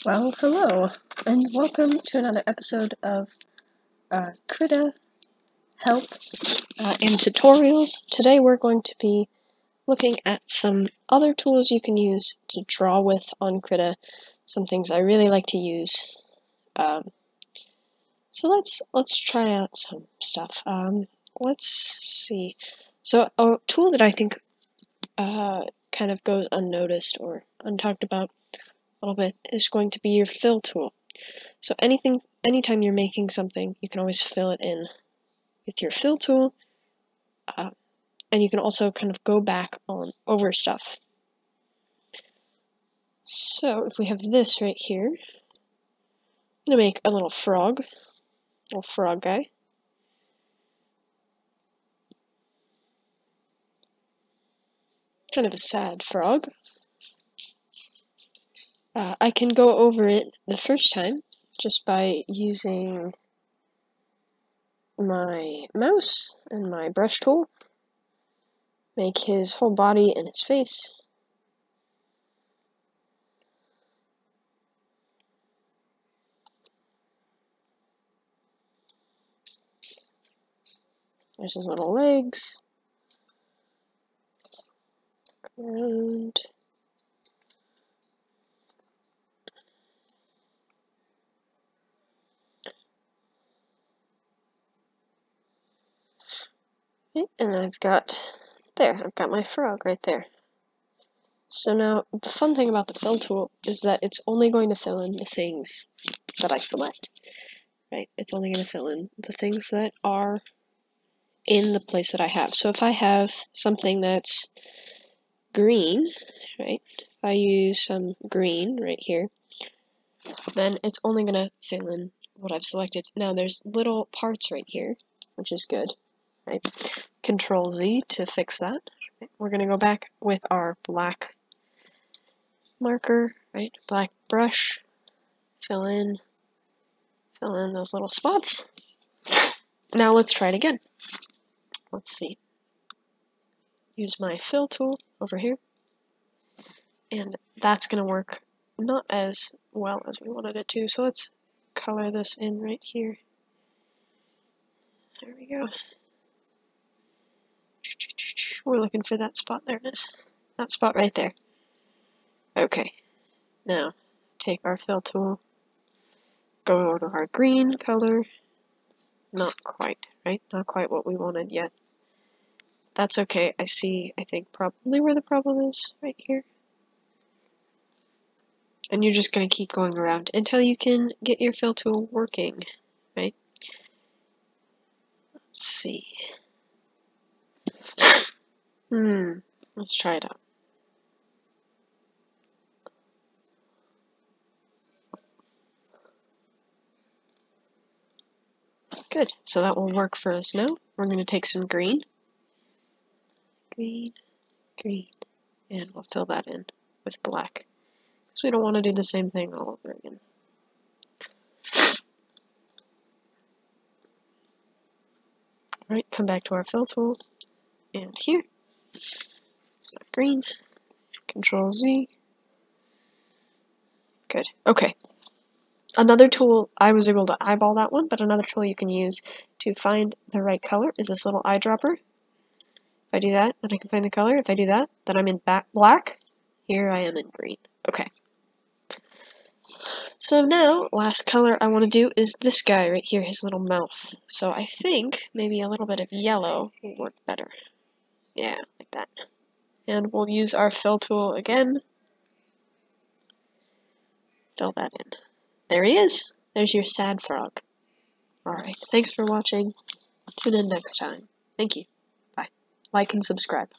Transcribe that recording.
Well, hello, and welcome to another episode of Krita Help and Tutorials. Today we're going to be looking at some other tools you can use to draw with on Krita, some things I really like to use. So let's try out some stuff. Let's see. So a tool that I think kind of goes unnoticed or untalked about a little bit is going to be your fill tool. So anytime you're making something, you can always fill it in with your fill tool, and you can also kind of go back over stuff. So if we have this right here, I'm gonna make a little frog guy. Kind of a sad frog. I can go over it the first time just by using my mouse and my brush tool. Make his whole body and his face. There's his little legs. And I've got my frog right there. So now, the fun thing about the fill tool is that it's only going to fill in the things that I select, right? It's only going to fill in the things that are in the place that I have. So if I have something that's green, right? If I use some green right here, then it's only going to fill in what I've selected. Now there's little parts right here, which is good, right? Control Z to fix that. We're going to go back with our black marker, right? Black brush, fill in those little spots. Now let's try it again. Let's see. Use my fill tool over here, and that's going to work not as well as we wanted it to, so let's color this in right here. There we go. We're looking for that spot. There it is. That spot right there. Okay. Now, take our fill tool, go over to our green color. Not quite, right? Not quite what we wanted yet. That's okay. I think probably where the problem is, right here. And you're just going to keep going around until you can get your fill tool working, right? Let's see. Let's try it out. Good, so that will work for us now. We're going to take some green, and we'll fill that in with black, because we don't want to do the same thing all over again. Alright, come back to our fill tool, and here, it's not green, Control Z. Good, okay. Another tool, I was able to eyeball that one, but another tool you can use to find the right color is this little eyedropper. If I do that, then I can find the color. If I do that, then I'm in black. Here I am in green. Okay. So now, last color I want to do is this guy right here, his little mouth. So I think maybe a little bit of yellow will work better. Yeah, like that. And we'll use our fill tool again. Fill that in. There he is. There's your sad frog. Alright, thanks for watching. Tune in next time. Thank you. Bye. Like and subscribe.